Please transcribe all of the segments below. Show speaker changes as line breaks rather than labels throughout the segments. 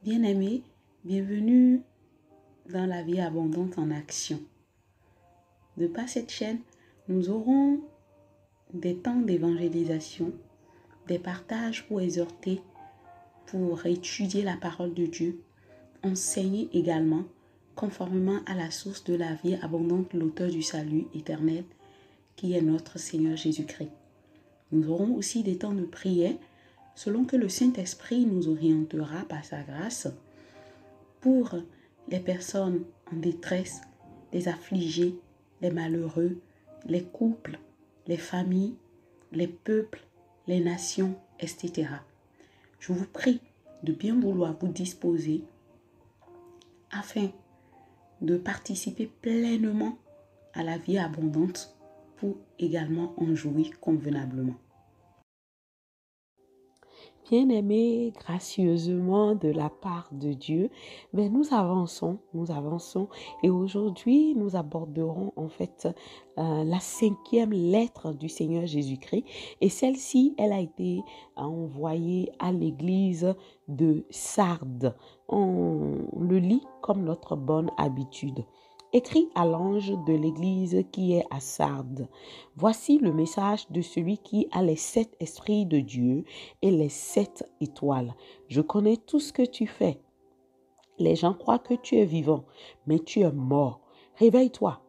Bien-aimés, bienvenue dans la vie abondante en action. De par cette chaîne, nous aurons des temps d'évangélisation, des partages pour exhorter, pour étudier la parole de Dieu, enseigner également, conformément à la source de la vie abondante, l'auteur du salut éternel, qui est notre Seigneur Jésus-Christ. Nous aurons aussi des temps de prière, selon que le Saint-Esprit nous orientera par sa grâce, pour les personnes en détresse, les affligés, les malheureux, les couples, les familles, les peuples, les nations, etc. Je vous prie de bien vouloir vous disposer afin de participer pleinement à la vie abondante pour également en jouir convenablement. Bien-aimés, gracieusement de la part de Dieu, nous avançons et aujourd'hui nous aborderons en fait la 5e lettre du Seigneur Jésus-Christ et celle-ci, elle a été envoyée à l'église de Sardes. On le lit comme notre bonne habitude. Écrit à l'ange de l'église qui est à Sardes. Voici le message de celui qui a les 7 esprits de Dieu et les 7 étoiles. Je connais tout ce que tu fais. Les gens croient que tu es vivant, mais tu es mort. Réveille-toi.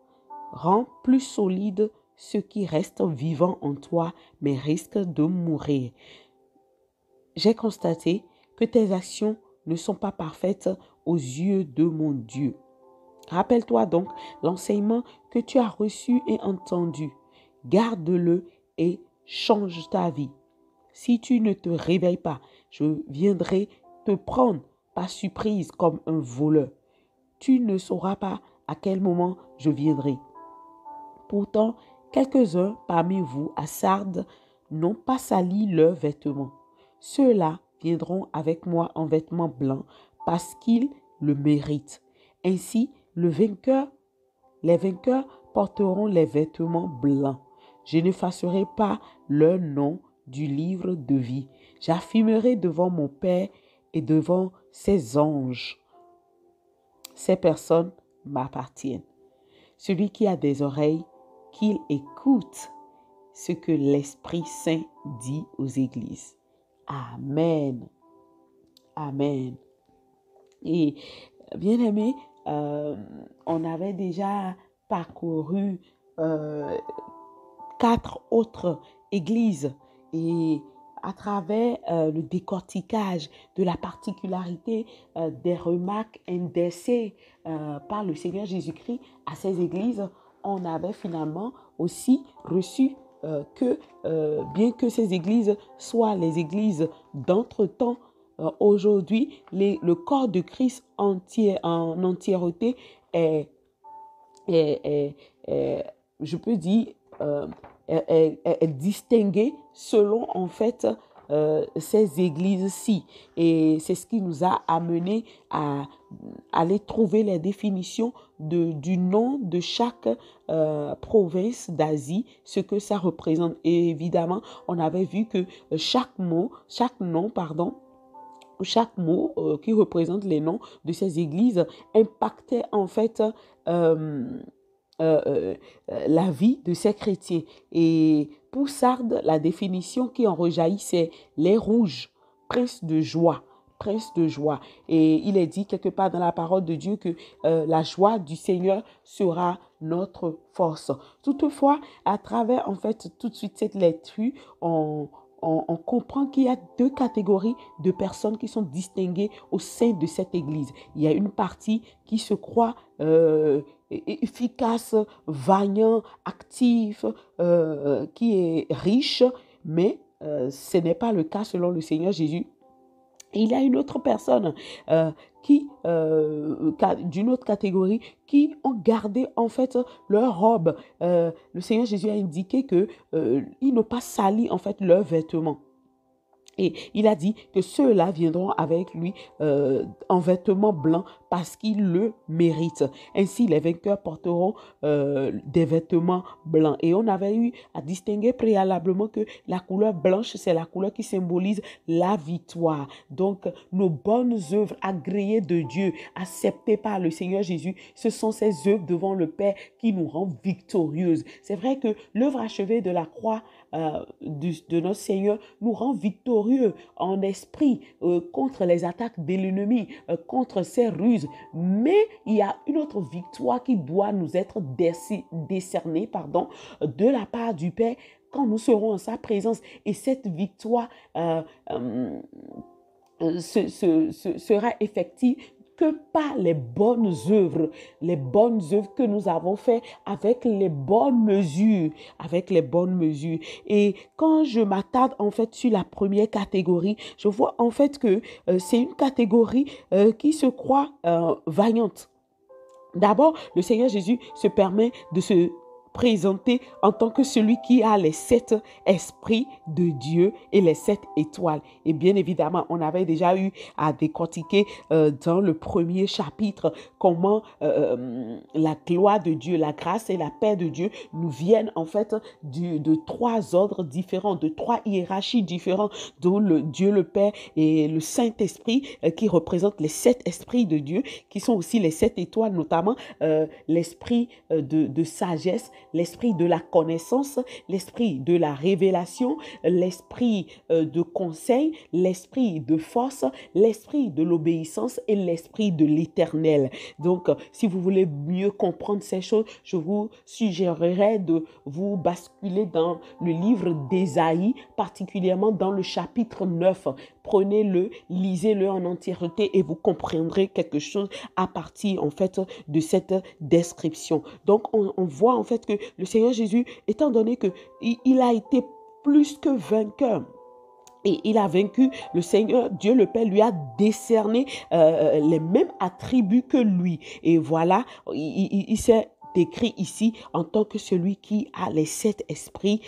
Rends plus solide ce qui reste vivant en toi, mais risque de mourir. J'ai constaté que tes actions ne sont pas parfaites aux yeux de mon Dieu. Rappelle-toi donc l'enseignement que tu as reçu et entendu. Garde-le et change ta vie. Si tu ne te réveilles pas, je viendrai te prendre par surprise comme un voleur. Tu ne sauras pas à quel moment je viendrai. Pourtant, quelques-uns parmi vous à Sardes n'ont pas sali leurs vêtements. Ceux-là viendront avec moi en vêtements blancs parce qu'ils le méritent. Ainsi, les vainqueurs porteront les vêtements blancs. Je n'effacerai pas leur nom du livre de vie. J'affirmerai devant mon Père et devant ses anges. Ces personnes m'appartiennent. Celui qui a des oreilles, qu'il écoute ce que l'Esprit Saint dit aux églises. Amen. Amen. Et bien aimé, on avait déjà parcouru 4 autres églises et à travers le décortiquage de la particularité des remarques indexées par le Seigneur Jésus-Christ à ces églises, on avait finalement aussi reçu que bien que ces églises soient les églises d'entre-temps, aujourd'hui, le corps de Christ en entièreté est, je peux dire, est distingué selon en fait ces églises-ci. Et c'est ce qui nous a amené à aller trouver les définitions du nom de chaque province d'Asie, ce que ça représente. Et évidemment, on avait vu que chaque nom, qui représente les noms de ces églises impactait en fait la vie de ces chrétiens. Et pour Sardes, la définition qui en rejaillit, c'est les rouges, princes de joie. Prince de joie. Et il est dit quelque part dans la parole de Dieu que la joie du Seigneur sera notre force. Toutefois, à travers en fait tout de suite cette lecture, on comprend qu'il y a 2 catégories de personnes qui sont distinguées au sein de cette église. Il y a une partie qui se croit efficace, vaillant, actif, qui est riche, mais ce n'est pas le cas selon le Seigneur Jésus. Et il y a une autre personne d'une autre catégorie qui ont gardé en fait leur robe. Le Seigneur Jésus a indiqué qu'ils n'ont pas sali en fait leurs vêtements. Et il a dit que ceux-là viendront avec lui en vêtements blancs parce qu'ils le méritent. Ainsi, les vainqueurs porteront des vêtements blancs. Et on avait eu à distinguer préalablement que la couleur blanche, c'est la couleur qui symbolise la victoire. Donc, nos bonnes œuvres agréées de Dieu, acceptées par le Seigneur Jésus, ce sont ces œuvres devant le Père qui nous rendent victorieuses. C'est vrai que l'œuvre achevée de la croix de notre Seigneur nous rend victorieux en esprit contre les attaques de l'ennemi, contre ses ruses. Mais il y a une autre victoire qui doit nous être décernée de la part du Père quand nous serons en sa présence. Et cette victoire sera effective que par les bonnes œuvres que nous avons faites avec les bonnes mesures, Et quand je m'attarde en fait sur la première catégorie, je vois en fait que c'est une catégorie qui se croit vaillante. D'abord, le Seigneur Jésus se permet de se présenter en tant que celui qui a les 7 esprits de Dieu et les 7 étoiles. Et bien évidemment, on avait déjà eu à décortiquer dans le premier chapitre comment la gloire de Dieu, la grâce et la paix de Dieu nous viennent en fait de 3 ordres différents, de 3 hiérarchies différentes, dont Dieu le Père et le Saint-Esprit qui représentent les 7 esprits de Dieu, qui sont aussi les 7 étoiles, notamment l'esprit de sagesse, l'esprit de la connaissance, l'esprit de la révélation, l'esprit de conseil, l'esprit de force, l'esprit de l'obéissance et l'esprit de l'éternel. Donc, si vous voulez mieux comprendre ces choses, je vous suggérerais de vous basculer dans le livre d'Ésaïe, particulièrement dans le chapitre 9. Prenez-le, lisez-le en entièreté et vous comprendrez quelque chose à partir en fait de cette description. Donc, on voit en fait que le Seigneur Jésus, étant donné que il a été plus que vainqueur, et il a vaincu, le Seigneur, Dieu le Père lui a décerné les mêmes attributs que lui. Et voilà, il s'est décrit ici en tant que celui qui a les 7 esprits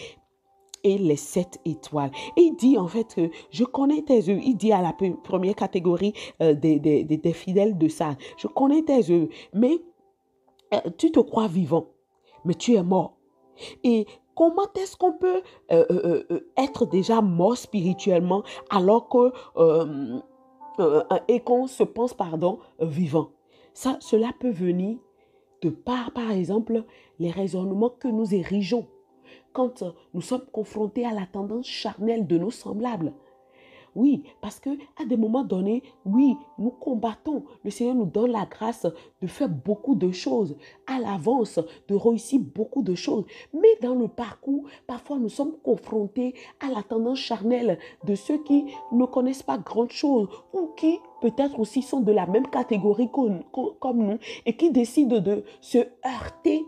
et les 7 étoiles. Et il dit en fait que je connais tes œuvres. Il dit à la première catégorie des fidèles de ça, je connais tes œuvres, mais tu te crois vivant, mais tu es mort. Et comment est-ce qu'on peut être déjà mort spirituellement alors que et qu'on se pense vivant? Cela peut venir de par exemple, les raisonnements que nous érigeons quand nous sommes confrontés à la tendance charnelle de nos semblables. Oui, parce que à des moments donnés, oui, nous combattons. Le Seigneur nous donne la grâce de faire beaucoup de choses à l'avance, de réussir beaucoup de choses. Mais dans le parcours, parfois nous sommes confrontés à la tendance charnelle de ceux qui ne connaissent pas grand chose ou qui peut-être aussi sont de la même catégorie comme nous et qui décident de se heurter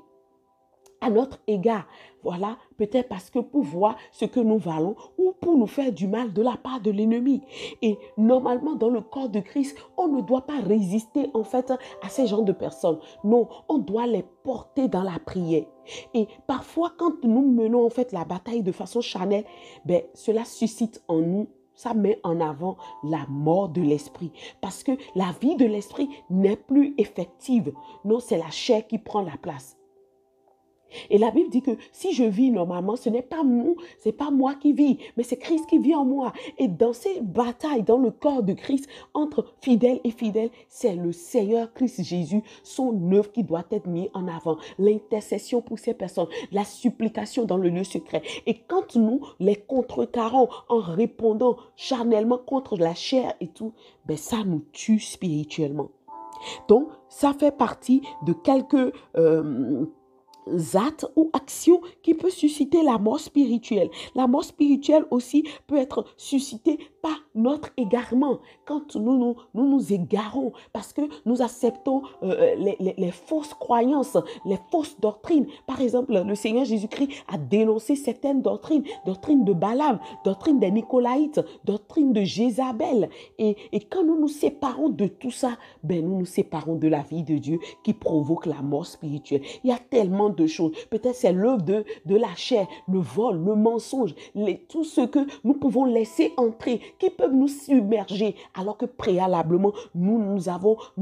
à notre égard. Voilà, peut-être parce que pour voir ce que nous valons ou pour nous faire du mal de la part de l'ennemi. Et normalement, dans le corps de Christ, on ne doit pas résister en fait à ces genres de personnes. Non, on doit les porter dans la prière. Et parfois, quand nous menons en fait la bataille de façon charnelle, cela suscite en nous, ça met en avant la mort de l'esprit. Parce que la vie de l'esprit n'est plus effective. Non, c'est la chair qui prend la place. Et la Bible dit que si je vis normalement, ce n'est pas nous, c'est pas moi qui vis, mais c'est Christ qui vit en moi. Et dans ces batailles, dans le corps de Christ, entre fidèles et fidèles, c'est le Seigneur Christ Jésus, son œuvre qui doit être mise en avant. L'intercession pour ces personnes, la supplication dans le lieu secret. Et quand nous les contrecarrons en répondant charnellement contre la chair et tout, ça nous tue spirituellement. Donc, ça fait partie de quelques actes ou actions qui peut susciter la mort spirituelle. La mort spirituelle aussi peut être suscitée par notre égarement. Quand nous égarons parce que nous acceptons les fausses croyances, les fausses doctrines. Par exemple, le Seigneur Jésus-Christ a dénoncé certaines doctrines, doctrine de Balaam, doctrine des Nicolaïtes, doctrine de Jézabel. Et quand nous nous séparons de tout ça, nous nous séparons de la vie de Dieu qui provoque la mort spirituelle. Il y a tellement de choses. Peut-être c'est l'œuvre de la chair, le vol, le mensonge, tout ce que nous pouvons laisser entrer, qui peuvent nous submerger, alors que préalablement, nous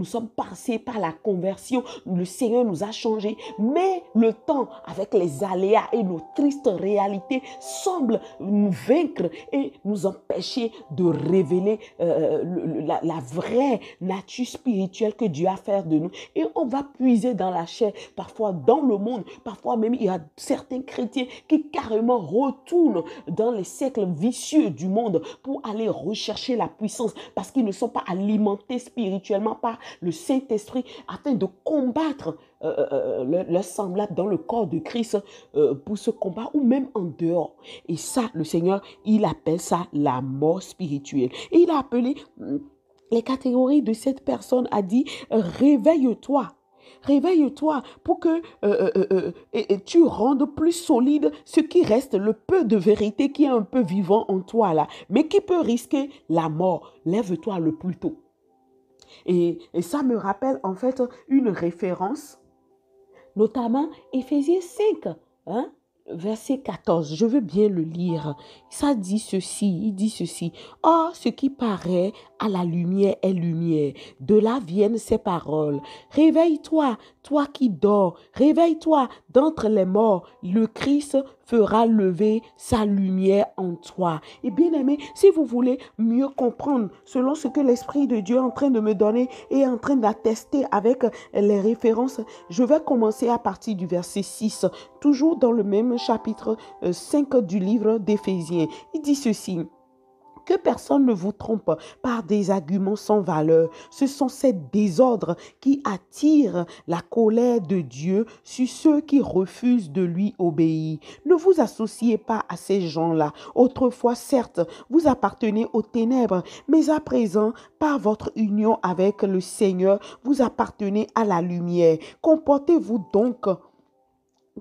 sommes passés par la conversion. Le Seigneur nous a changés. Mais le temps, avec les aléas et nos tristes réalités, semble nous vaincre et nous empêcher de révéler la vraie nature spirituelle que Dieu a fait de nous. Et on va puiser dans la chair, parfois dans le monde, parfois même il y a certains chrétiens qui carrément retournent dans les cercles vicieux du monde pour aller rechercher la puissance parce qu'ils ne sont pas alimentés spirituellement par le Saint-Esprit afin de combattre leur semblable dans le corps de Christ pour ce combat ou même en dehors. Et ça, le Seigneur, il appelle ça la mort spirituelle. Et il a appelé les catégories de cette personne, a dit, réveille-toi. Réveille-toi pour que tu rendes plus solide ce qui reste, le peu de vérité qui est un peu vivant en toi là, mais qui peut risquer la mort. Lève-toi le plus tôt. Et ça me rappelle en fait une référence, notamment Éphésiens 5, hein? Verset 14, je veux bien le lire. Ça dit ceci, il dit ceci. Or, ce qui paraît à la lumière est lumière. De là viennent ces paroles. Réveille-toi, toi qui dors. Réveille-toi d'entre les morts. Le Christ fera lever sa lumière en toi. Et bien aimé, si vous voulez mieux comprendre selon ce que l'Esprit de Dieu est en train de me donner et en train d'attester avec les références, je vais commencer à partir du verset 6, toujours dans le même chapitre 5 du livre d'Éphésiens. Il dit ceci. Que personne ne vous trompe par des arguments sans valeur. Ce sont ces désordres qui attirent la colère de Dieu sur ceux qui refusent de lui obéir. Ne vous associez pas à ces gens-là. Autrefois, certes, vous appartenez aux ténèbres, mais à présent, par votre union avec le Seigneur, vous appartenez à la lumière. Comportez-vous donc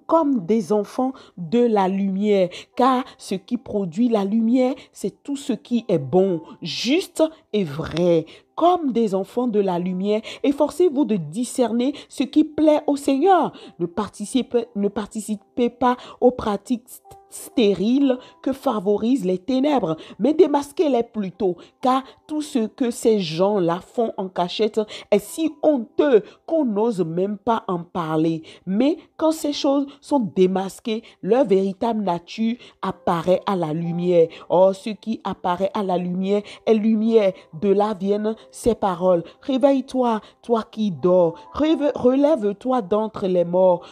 comme des enfants de la lumière, car ce qui produit la lumière, c'est tout ce qui est bon, juste et vrai. Comme des enfants de la lumière, efforcez-vous de discerner ce qui plaît au Seigneur. Ne participez pas aux pratiques stériles que favorisent les ténèbres, mais démasquez-les plutôt, car tout ce que ces gens-là font en cachette est si honteux qu'on n'ose même pas en parler. Mais quand ces choses sont démasquées, leur véritable nature apparaît à la lumière. Or, ce qui apparaît à la lumière est lumière. De là viennent ces paroles. Réveille-toi, toi qui dors. Relève-toi d'entre les morts.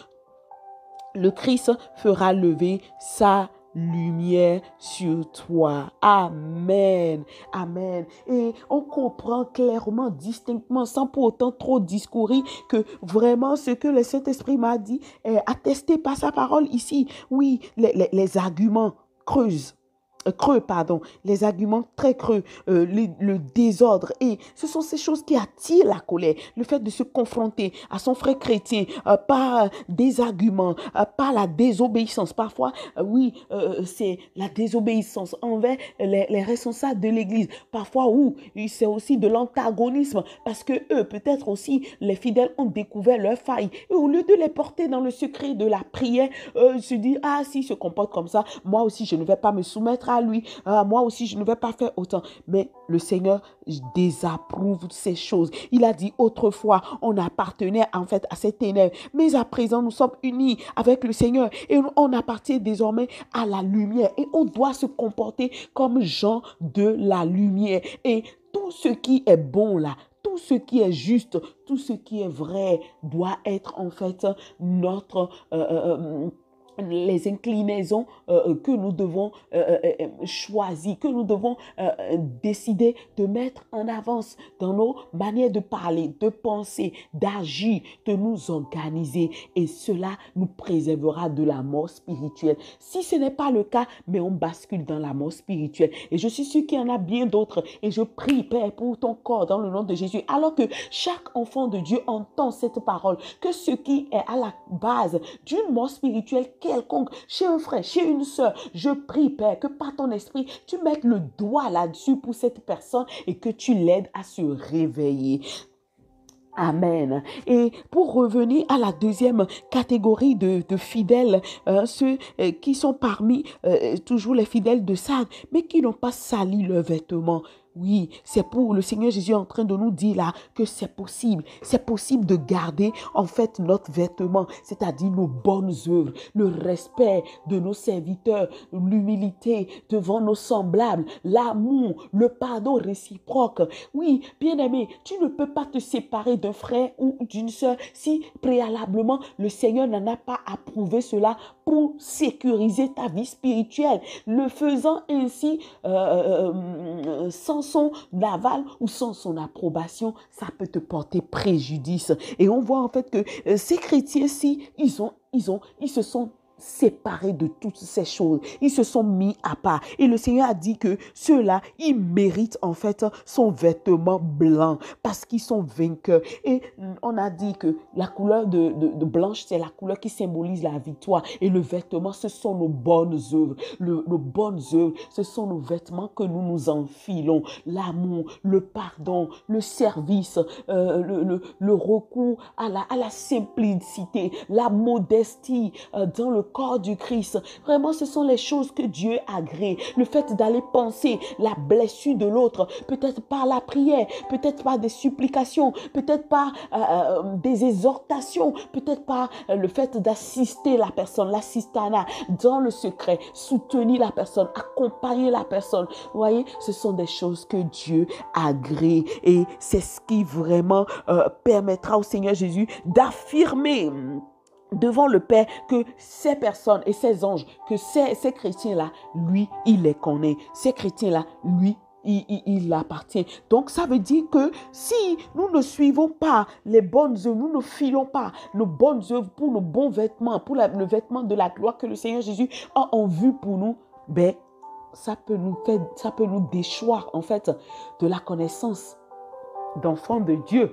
Le Christ fera lever sa lumière sur toi. Amen. Amen. Et on comprend clairement, distinctement, sans pour autant trop discourir, que vraiment ce que le Saint-Esprit m'a dit est attesté par sa parole ici. Oui, les arguments creusent. Les arguments très creux, le désordre. Et ce sont ces choses qui attirent la colère. Le fait de se confronter à son frère chrétien par des arguments, par la désobéissance. Parfois, c'est la désobéissance envers les responsables de l'Église. Parfois, c'est aussi de l'antagonisme parce que eux, peut-être aussi, les fidèles ont découvert leurs failles. Et au lieu de les porter dans le secret de la prière, se dire, ah, s'il se comporte comme ça, moi aussi, je ne vais pas me soumettre à lui. Moi aussi, je ne vais pas faire autant. Mais le Seigneur désapprouve ces choses. Il a dit autrefois, on appartenait en fait à ces ténèbres. Mais à présent, nous sommes unis avec le Seigneur et on appartient désormais à la lumière. Et on doit se comporter comme gens de la lumière. Et tout ce qui est bon là, tout ce qui est juste, tout ce qui est vrai doit être en fait notre les inclinaisons que nous devons choisir, que nous devons décider de mettre en avance dans nos manières de parler, de penser, d'agir, de nous organiser. Et cela nous préservera de la mort spirituelle. Si ce n'est pas le cas, mais on bascule dans la mort spirituelle. Et je suis sûre qu'il y en a bien d'autres. Et je prie, Père, pour ton corps dans le nom de Jésus. Alors que chaque enfant de Dieu entend cette parole, que ce qui est à la base d'une mort spirituelle quelconque, chez un frère, chez une sœur, je prie, Père, que par ton esprit, tu mettes le doigt là-dessus pour cette personne et que tu l'aides à se réveiller. Amen. Et pour revenir à la deuxième catégorie de fidèles, ceux qui sont parmi toujours les fidèles de Sardes, mais qui n'ont pas sali leurs vêtements. Oui, c'est pour le Seigneur Jésus est en train de nous dire là que c'est possible. C'est possible de garder en fait notre vêtement, c'est-à-dire nos bonnes œuvres, le respect de nos serviteurs, l'humilité devant nos semblables, l'amour, le pardon réciproque. Oui, bien-aimé, tu ne peux pas te séparer d'un frère ou d'une sœur si préalablement le Seigneur n'en a pas approuvé cela pour sécuriser ta vie spirituelle. Le faisant ainsi, sans son aval ou sans son approbation, ça peut te porter préjudice. Et on voit en fait que ces chrétiens-ci, ils se sont séparés de toutes ces choses. Ils se sont mis à part. Et le Seigneur a dit que ceux-là, ils méritent en fait son vêtement blanc parce qu'ils sont vainqueurs. Et on a dit que la couleur de blanche, c'est la couleur qui symbolise la victoire. Et le vêtement, ce sont nos bonnes œuvres. Nos bonnes œuvres, ce sont nos vêtements que nous nous enfilons. L'amour, le pardon, le service, le recours à la simplicité, la modestie dans le corps du Christ. Vraiment, ce sont les choses que Dieu agrée. Le fait d'aller penser la blessure de l'autre, peut-être par la prière, peut-être par des supplications, peut-être par des exhortations, peut-être par le fait d'assister la personne, l'assistanat dans le secret, soutenir la personne, accompagner la personne. Vous voyez, ce sont des choses que Dieu agrée et c'est ce qui vraiment permettra au Seigneur Jésus d'affirmer devant le Père que ces personnes et ces anges, que ces chrétiens-là, lui, il les connaît. Ces chrétiens-là, lui, il appartient. Donc, ça veut dire que si nous ne suivons pas les bonnes œuvres, nous ne filons pas nos bonnes œuvres pour nos bons vêtements, pour le vêtement de la gloire que le Seigneur Jésus a en vue pour nous, ben, ça peut nous déchoir, en fait, de la connaissance d'enfants de Dieu.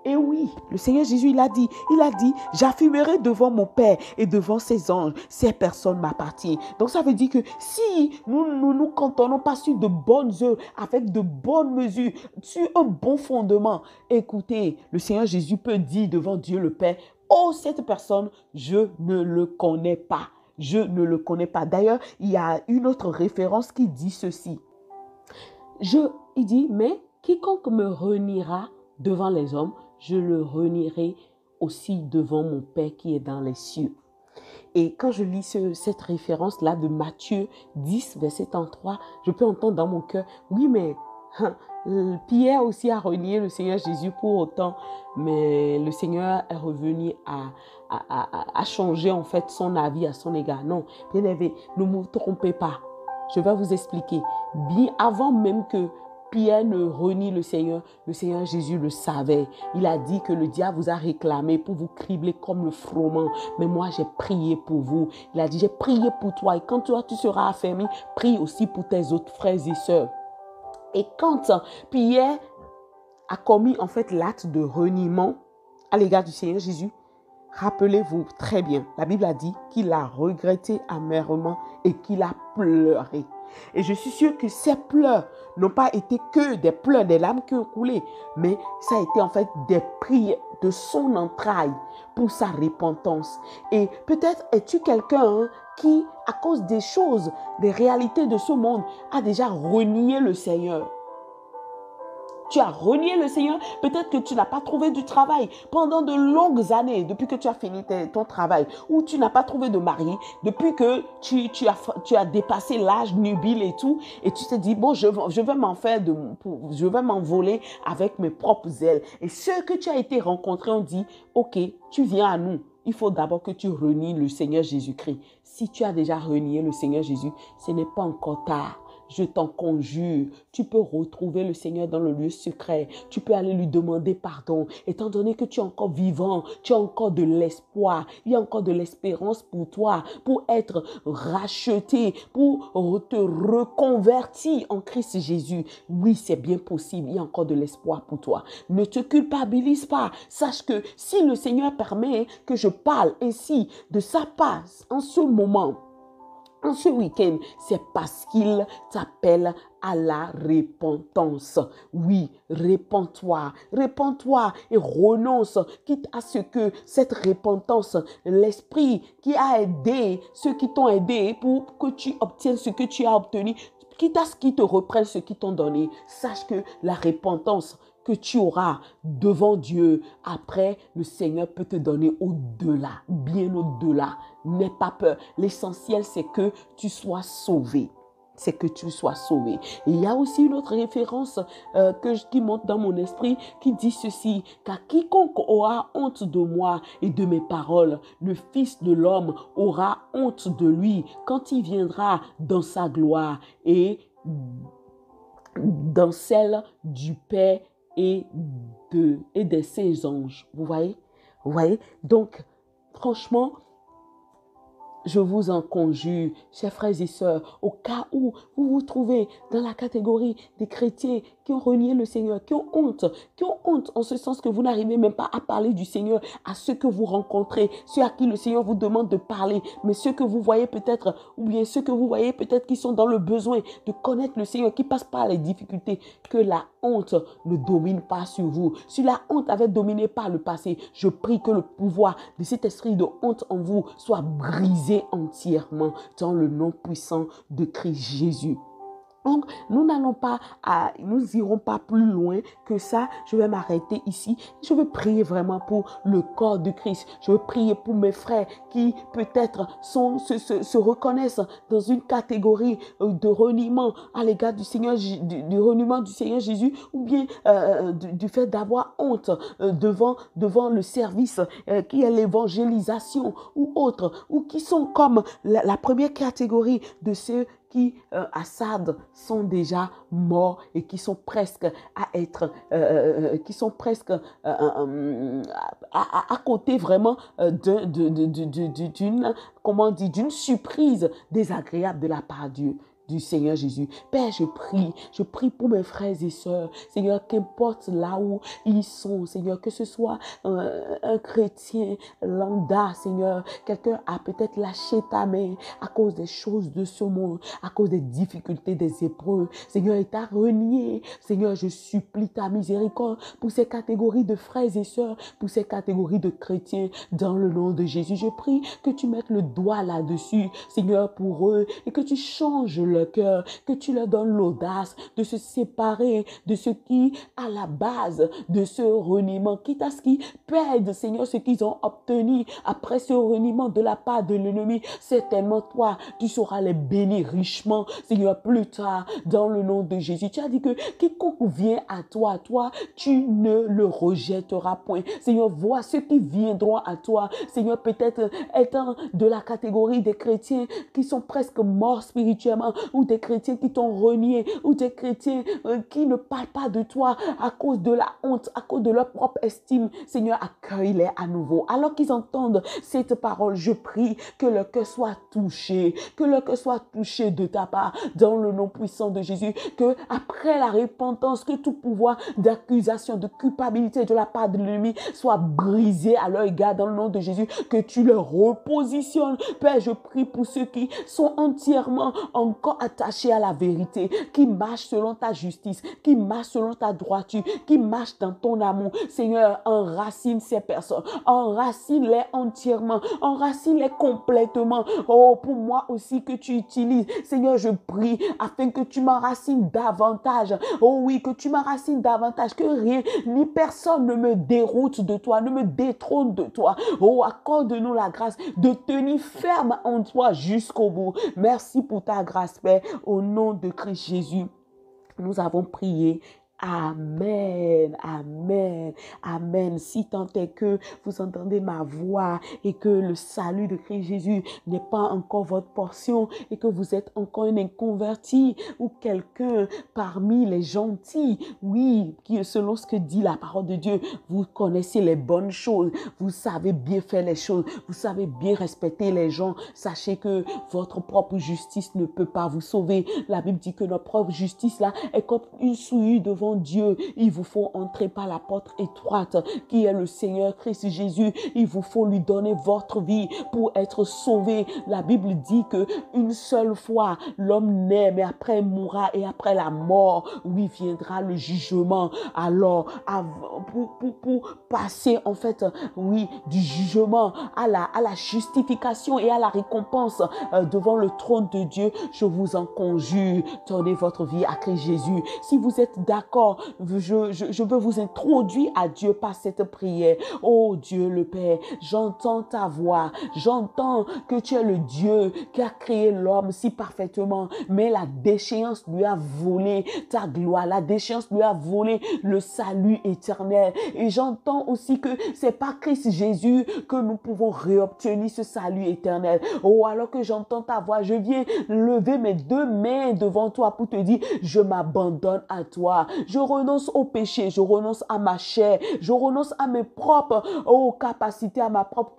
Et oui, le Seigneur Jésus, il a dit, j'affirmerai devant mon Père et devant ses anges, ces personnes m'appartiennent. Donc ça veut dire que si nous nous cantonnons pas sur de bonnes œuvres, avec de bonnes mesures, sur un bon fondement, écoutez, le Seigneur Jésus peut dire devant Dieu le Père, oh cette personne, je ne le connais pas. Je ne le connais pas. D'ailleurs, il y a une autre référence qui dit ceci. Il dit, mais quiconque me reniera devant les hommes, je le renierai aussi devant mon Père qui est dans les cieux. Et quand je lis cette référence-là de Matthieu 10, verset 33, je peux entendre dans mon cœur, oui, mais Pierre aussi a renié le Seigneur Jésus pour autant, mais le Seigneur est revenu à changer en fait son avis à son égard. Non, bien aimé, ne vous trompez pas. Je vais vous expliquer. Bien avant même que Pierre ne renie le Seigneur Jésus le savait. Il a dit que le diable vous a réclamé pour vous cribler comme le froment. Mais moi, j'ai prié pour vous. Il a dit, j'ai prié pour toi. Et quand toi, tu seras affermi, prie aussi pour tes autres frères et sœurs. Et quand Pierre a commis en fait l'acte de reniement à l'égard du Seigneur Jésus, rappelez-vous très bien, la Bible a dit qu'il a regretté amèrement et qu'il a pleuré. Et je suis sûre que ces pleurs n'ont pas été que des pleurs, des larmes qui ont coulé, mais ça a été en fait des prières de son entraille pour sa repentance. Et peut-être es-tu quelqu'un qui, à cause des choses, des réalités de ce monde, a déjà renié le Seigneur. Tu as renié le Seigneur, peut-être que tu n'as pas trouvé du travail pendant de longues années, depuis que tu as fini ton travail, ou tu n'as pas trouvé de mari, depuis que tu as dépassé l'âge nubile et tout, et tu te dis, bon, je vais m'envoler avec mes propres ailes. Et ceux que tu as été rencontrés ont dit, ok, tu viens à nous. Il faut d'abord que tu renies le Seigneur Jésus-Christ. Si tu as déjà renié le Seigneur Jésus, ce n'est pas encore tard. Je t'en conjure, tu peux retrouver le Seigneur dans le lieu secret. Tu peux aller lui demander pardon. Étant donné que tu es encore vivant, tu as encore de l'espoir. Il y a encore de l'espérance pour toi, pour être racheté, pour te reconvertir en Christ Jésus. Oui, c'est bien possible. Il y a encore de l'espoir pour toi. Ne te culpabilise pas. Sache que si le Seigneur permet que je parle ainsi de sa part en ce moment, en ce week-end, c'est parce qu'il t'appelle à la repentance. Oui, répands-toi et renonce, quitte à ce que cette repentance, l'esprit qui a aidé ceux qui t'ont aidé pour que tu obtiennes ce que tu as obtenu, quitte à ce qu'ils te reprennent ce qu'ils t'ont donné, sache que la repentance que tu auras devant Dieu, après, le Seigneur peut te donner au-delà, bien au-delà. N'aie pas peur. L'essentiel, c'est que tu sois sauvé. C'est que tu sois sauvé. Et il y a aussi une autre référence qui monte dans mon esprit qui dit ceci, car quiconque aura honte de moi et de mes paroles, le Fils de l'homme aura honte de lui quand il viendra dans sa gloire et dans celle du Père et des saints anges. Vous voyez? Vous voyez? Donc, franchement, je vous en conjure, chers frères et sœurs, au cas où vous vous trouvez dans la catégorie des chrétiens qui ont renié le Seigneur, qui ont honte en ce sens que vous n'arrivez même pas à parler du Seigneur à ceux que vous rencontrez, ceux à qui le Seigneur vous demande de parler, mais ceux que vous voyez peut-être, ou bien ceux que vous voyez peut-être qui sont dans le besoin de connaître le Seigneur, qui passent par les difficultés, que la honte ne domine pas sur vous. Si la honte avait dominé par le passé, je prie que le pouvoir de cet esprit de honte en vous soit brisé entièrement dans le nom puissant de Christ Jésus. Donc, nous irons pas plus loin que ça. Je vais m'arrêter ici. Je veux prier vraiment pour le corps de Christ. Je veux prier pour mes frères qui peut-être se reconnaissent dans une catégorie de reniement à l'égard du Seigneur, du reniement du Seigneur Jésus, ou bien du fait d'avoir honte devant le service qui est l'évangélisation ou autre, ou qui sont comme la première catégorie de ceux qui à Sardes sont déjà morts et qui sont presque à être, à côté vraiment d'une surprise désagréable de la part de Dieu. Du Seigneur Jésus. Père, je prie pour mes frères et sœurs, Seigneur, qu'importe là où ils sont, Seigneur, que ce soit un chrétien lambda, Seigneur, quelqu'un a peut-être lâché ta main à cause des choses de ce monde, à cause des difficultés, des épreuves, Seigneur, et t'a renié, Seigneur, je supplie ta miséricorde pour ces catégories de frères et sœurs, pour ces catégories de chrétiens, dans le nom de Jésus. Je prie que tu mettes le doigt là-dessus, Seigneur, pour eux, et que tu changes leur cœur, que tu leur donnes l'audace de se séparer de ce qui, à la base de ce reniement, quitte à ce qu'ils perdent, Seigneur, ce qu'ils ont obtenu après ce reniement de la part de l'ennemi. Certainement, toi, tu sauras les bénir richement, Seigneur, plus tard, dans le nom de Jésus. Tu as dit que quiconque vient à toi, tu ne le rejetteras point. Seigneur, vois ceux qui viendront à toi, Seigneur, peut-être étant de la catégorie des chrétiens qui sont presque morts spirituellement, ou des chrétiens qui t'ont renié, ou des chrétiens qui ne parlent pas de toi à cause de la honte, à cause de leur propre estime. Seigneur, accueille-les à nouveau. Alors qu'ils entendent cette parole, je prie que leur cœur soit touché, de ta part, dans le nom puissant de Jésus, que après la repentance, que tout pouvoir d'accusation, de culpabilité de la part de l'ennemi soit brisé à leur égard, dans le nom de Jésus, que tu le repositionnes. Père, je prie pour ceux qui sont entièrement encore attachés à la vérité, qui marchent selon ta justice, qui marchent selon ta droiture, qui marchent dans ton amour. Seigneur, enracine ces personnes, enracine-les entièrement, enracine-les complètement. Oh, pour moi aussi que tu utilises, Seigneur, je prie afin que tu m'enracines davantage. Oh oui, que tu m'enracines davantage, que rien ni personne ne me déroute de toi, ne me détrône de toi. Oh, accorde-nous la grâce de tenir ferme en toi jusqu'au bout. Merci pour ta grâce, Père, au nom de Christ Jésus. Nous avons prié. Amen, amen, amen. Si tant est que vous entendez ma voix et que le salut de Christ Jésus n'est pas encore votre portion et que vous êtes encore un inconverti ou quelqu'un parmi les gentils, oui, qui selon ce que dit la parole de Dieu, vous connaissez les bonnes choses, vous savez bien faire les choses, vous savez bien respecter les gens, sachez que votre propre justice ne peut pas vous sauver. La Bible dit que notre propre justice là est comme une souillure devant mon Dieu, il vous faut entrer par la porte étroite qui est le Seigneur Christ Jésus. Il vous faut lui donner votre vie pour être sauvé. La Bible dit que une seule fois l'homme naît, mais après il mourra et après la mort, oui, viendra le jugement. Alors, pour passer en fait, oui, du jugement à la justification et à la récompense devant le trône de Dieu, je vous en conjure, donnez votre vie à Christ Jésus. Si vous êtes d'accord, je veux vous introduire à Dieu par cette prière. Oh Dieu le Père, j'entends ta voix, j'entends que tu es le Dieu qui a créé l'homme si parfaitement, mais la déchéance lui a volé ta gloire, la déchéance lui a volé le salut éternel. Et j'entends aussi que c'est par Christ Jésus que nous pouvons réobtenir ce salut éternel. Oh, alors que j'entends ta voix, je viens lever mes deux mains devant toi pour te dire, je m'abandonne à toi. Je renonce au péché, je renonce à ma chair, je renonce à mes propres capacités, à ma propre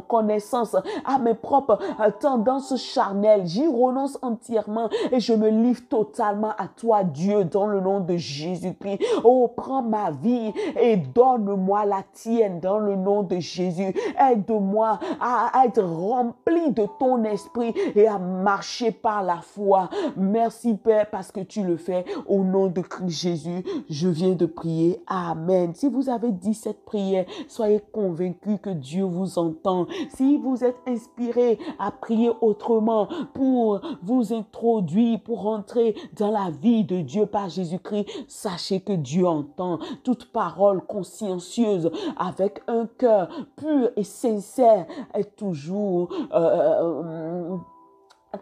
connaissance, à mes propres tendances charnelles. J'y renonce entièrement et je me livre totalement à toi, Dieu, dans le nom de Jésus-Christ. Oh, prends ma vie et donne-moi la tienne dans le nom de Jésus. Aide-moi à être rempli de ton esprit et à marcher par la foi. Merci, Père, parce que tu le fais au nom de Christ Jésus. Je viens de prier. Amen. Si vous avez dit cette prière, soyez convaincus que Dieu vous entend. Si vous êtes inspiré à prier autrement pour vous introduire, pour rentrer dans la vie de Dieu par Jésus-Christ, sachez que Dieu entend toute parole consciencieuse avec un cœur pur et sincère est toujours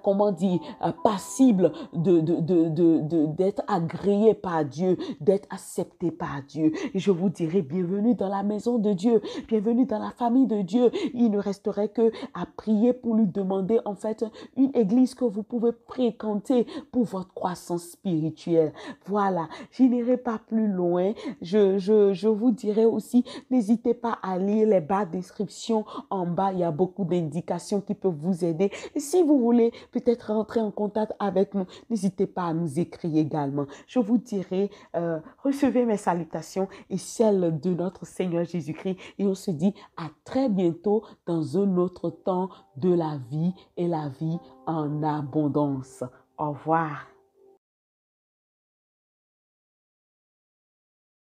comment dire, passible d'être agréé par Dieu, d'être accepté par Dieu. Et je vous dirai, bienvenue dans la maison de Dieu, bienvenue dans la famille de Dieu. Il ne resterait que à prier pour lui demander en fait une église que vous pouvez fréquenter pour votre croissance spirituelle. Voilà, je n'irai pas plus loin. Je vous dirai aussi, n'hésitez pas à lire les barres de description en bas. Il y a beaucoup d'indications qui peuvent vous aider. Et si vous voulez peut-être rentrer en contact avec nous, n'hésitez pas à nous écrire également. Je vous dirai, recevez mes salutations et celles de notre Seigneur Jésus-Christ. Et on se dit à très bientôt dans un autre temps de la vie et la vie en abondance. Au revoir.